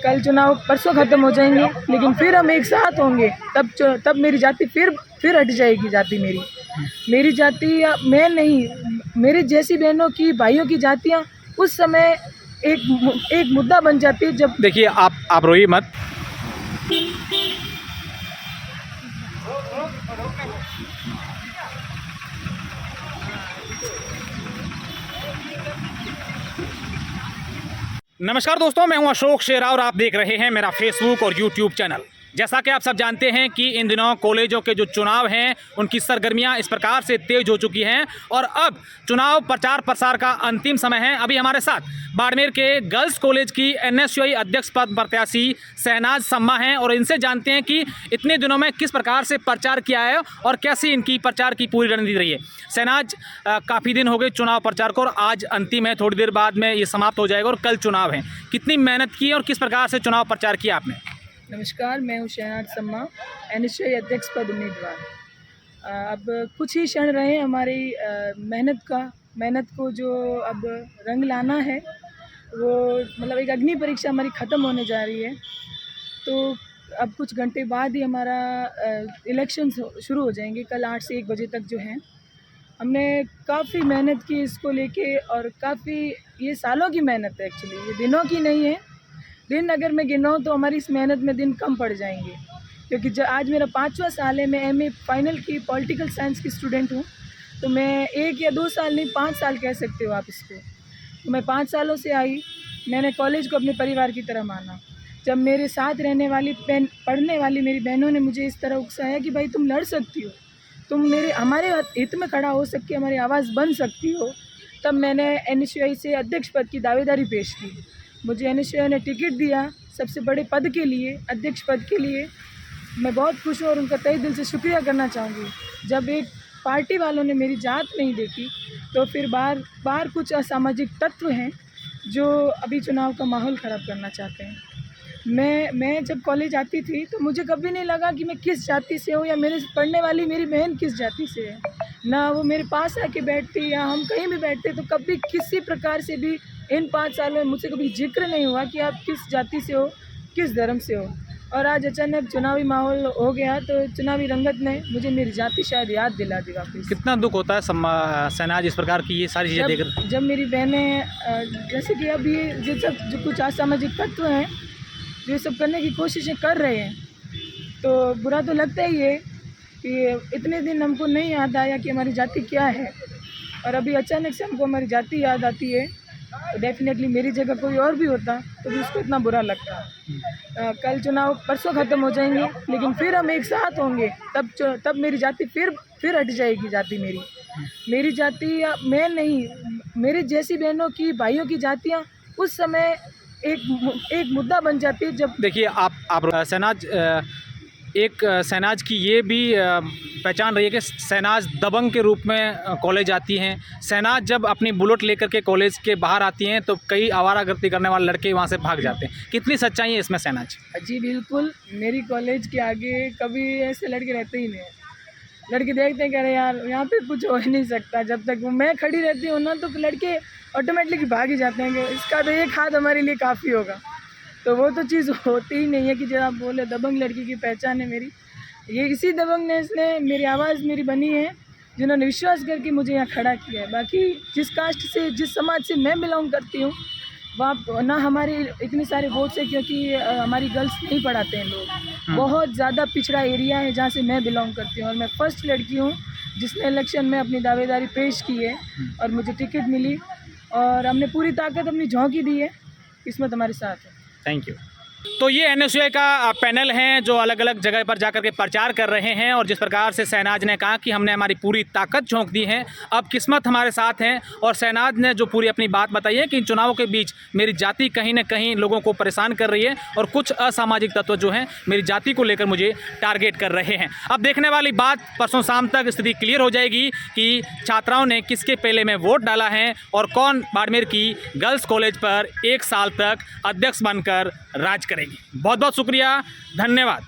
कल चुनाव परसों ख़त्म हो जाएंगे, लेकिन फिर हम एक साथ होंगे, तब मेरी जाति फिर हट जाएगी। जाति मेरी जाति या मैं नहीं, मेरी जैसी बहनों की, भाइयों की जातियाँ उस समय एक मुद्दा बन जाती है। जब देखिए आप रोइए मत। नमस्कार दोस्तों, मैं हूं अशोक शेरा और आप देख रहे हैं मेरा फेसबुक और यूट्यूब चैनल। जैसा कि आप सब जानते हैं कि इन दिनों कॉलेजों के जो चुनाव हैं उनकी सरगर्मियां इस प्रकार से तेज हो चुकी हैं और अब चुनाव प्रचार प्रसार का अंतिम समय है। अभी हमारे साथ बाड़मेर के गर्ल्स कॉलेज की NSUI अध्यक्ष पद प्रत्याशी शहनाज सम्मा हैं और इनसे जानते हैं कि इतने दिनों में किस प्रकार से प्रचार किया है और कैसी इनकी प्रचार की पूरी रणनीति रही है। शहनाज, काफ़ी दिन हो गए चुनाव प्रचार को और आज अंतिम है, थोड़ी देर बाद में ये समाप्त हो जाएगा और कल चुनाव है। कितनी मेहनत की और किस प्रकार से चुनाव प्रचार किया आपने? नमस्कार, मैं हूँ शहनाज सम्मा, NSUI अध्यक्ष पद उम्मीदवार। अब कुछ ही क्षण रहे हमारी मेहनत को जो अब रंग लाना है, वो मतलब एक अग्नि परीक्षा हमारी ख़त्म होने जा रही है। तो अब कुछ घंटे बाद ही हमारा इलेक्शन शुरू हो जाएंगे, कल 8 से 1 बजे तक जो है। हमने काफ़ी मेहनत की इसको लेके और काफ़ी, ये सालों की मेहनत है एक्चुअली, ये दिनों की नहीं है। दिन अगर मैं गिनाऊँ तो हमारी इस मेहनत में दिन कम पड़ जाएंगे, क्योंकि आज मेरा 5वां साल है। मैं MA फाइनल की पॉलिटिकल साइंस की स्टूडेंट हूँ, तो मैं 1 या 2 साल नहीं, 5 साल कह सकते हो आप इसको। तो मैं 5 सालों से आई, मैंने कॉलेज को अपने परिवार की तरह माना। जब मेरे साथ रहने वाली पढ़ने वाली मेरी बहनों ने मुझे इस तरह उकसाया कि भाई तुम लड़ सकती हो, तुम हमारे हित में खड़ा हो सकती, हमारी आवाज़ बन सकती हो, तब मैंने NSUI से अध्यक्ष पद की दावेदारी पेश की। मुझे NSUI ने टिकट दिया सबसे बड़े पद के लिए, अध्यक्ष पद के लिए। मैं बहुत खुश हूँ और उनका तहे दिल से शुक्रिया करना चाहूँगी। जब एक पार्टी वालों ने मेरी जात नहीं देखी, तो फिर बार कुछ असामाजिक तत्व हैं जो अभी चुनाव का माहौल ख़राब करना चाहते हैं। मैं जब कॉलेज आती थी तो मुझे कभी नहीं लगा कि मैं किस जाति से हूँ या मेरे पढ़ने वाली मेरी बहन किस जाति से है। ना वो मेरे पास आके बैठती या हम कहीं भी बैठते, तो कभी किसी प्रकार से भी इन 5 सालों में मुझसे कभी जिक्र नहीं हुआ कि आप किस जाति से हो, किस धर्म से हो। और आज अचानक चुनावी माहौल हो गया, तो चुनावी रंगत ने मुझे मेरी जाति शायद याद दिला दी वापस। कितना दुख होता है शहनाज इस प्रकार की ये सारी चीज़ें देखकर? जब मेरी बहनें जैसे कि अब ये जो कुछ असामाजिक तत्व हैं जो ये सब करने की कोशिशें कर रहे हैं, तो बुरा तो लगता ही है कि इतने दिन हमको नहीं याद आया कि हमारी जाति क्या है, और अभी अचानक से हमको हमारी जाति याद आती है। तो डेफिनेटली मेरी जगह कोई और भी होता तो भी उसको इतना बुरा लगता। कल चुनाव परसों ख़त्म हो जाएंगे, लेकिन फिर हम एक साथ होंगे, तब मेरी जाति फिर हट जाएगी। जाति मेरी जाति या मैं नहीं, मेरी जैसी बहनों की, भाइयों की जातियाँ उस समय एक मुद्दा बन जाती है। जब देखिए आप शहनाज की ये भी पहचान रही है कि शहनाज दबंग के रूप में कॉलेज आती हैं। शहनाज जब अपनी बुलेट लेकर के कॉलेज के बाहर आती हैं तो कई आवारागर्दी करने वाले लड़के वहाँ से भाग जाते हैं। कितनी सच्चाई है इसमें शहनाज? जी बिल्कुल, मेरी कॉलेज के आगे कभी ऐसे लड़के रहते ही नहीं। लड़के देखते हैं, कह रहे यार यहाँ पे कुछ हो ही नहीं सकता। जब तक मैं खड़ी रहती हूँ ना, तो लड़के ऑटोमेटिकली भाग ही जाते हैं कि इसका तो एक हाथ हमारे लिए काफ़ी होगा। तो वो तो चीज़ होती ही नहीं है कि जब आप बोले दबंग लड़की की पहचान है मेरी। ये इसी दबंगनेस ने मेरी आवाज़ मेरी बनी है, जिन्होंने विश्वास करके मुझे यहाँ खड़ा किया है। बाकी जिस कास्ट से, जिस समाज से मैं बिलोंग करती हूँ, वहाँ ना हमारे इतने सारे वोट्स है, क्योंकि हमारी गर्ल्स नहीं पढ़ाते हैं लोग। बहुत ज़्यादा पिछड़ा एरिया है जहाँ से मैं बिलोंग करती हूँ, और मैं फर्स्ट लड़की हूँ जिसने इलेक्शन में अपनी दावेदारी पेश की है और मुझे टिकट मिली, और हमने पूरी ताकत अपनी झोंकी दी है। किस्मत हमारे साथ है। Thank you. तो ये NSUI का पैनल हैं जो अलग अलग जगह पर जाकर के प्रचार कर रहे हैं, और जिस प्रकार से शहनाज ने कहा कि हमने हमारी पूरी ताकत झोंक दी है, अब किस्मत हमारे साथ है। और शहनाज ने जो पूरी अपनी बात बताई है कि इन चुनावों के बीच मेरी जाति कहीं ना कहीं लोगों को परेशान कर रही है और कुछ असामाजिक तत्व जो हैं मेरी जाति को लेकर मुझे टारगेट कर रहे हैं। अब देखने वाली बात, परसों शाम तक स्थिति क्लियर हो जाएगी कि छात्राओं ने किसके पहले में वोट डाला है और कौन बाड़मेर की गर्ल्स कॉलेज पर 1 साल तक अध्यक्ष बनकर राज करेगी। बहुत बहुत शुक्रिया, धन्यवाद।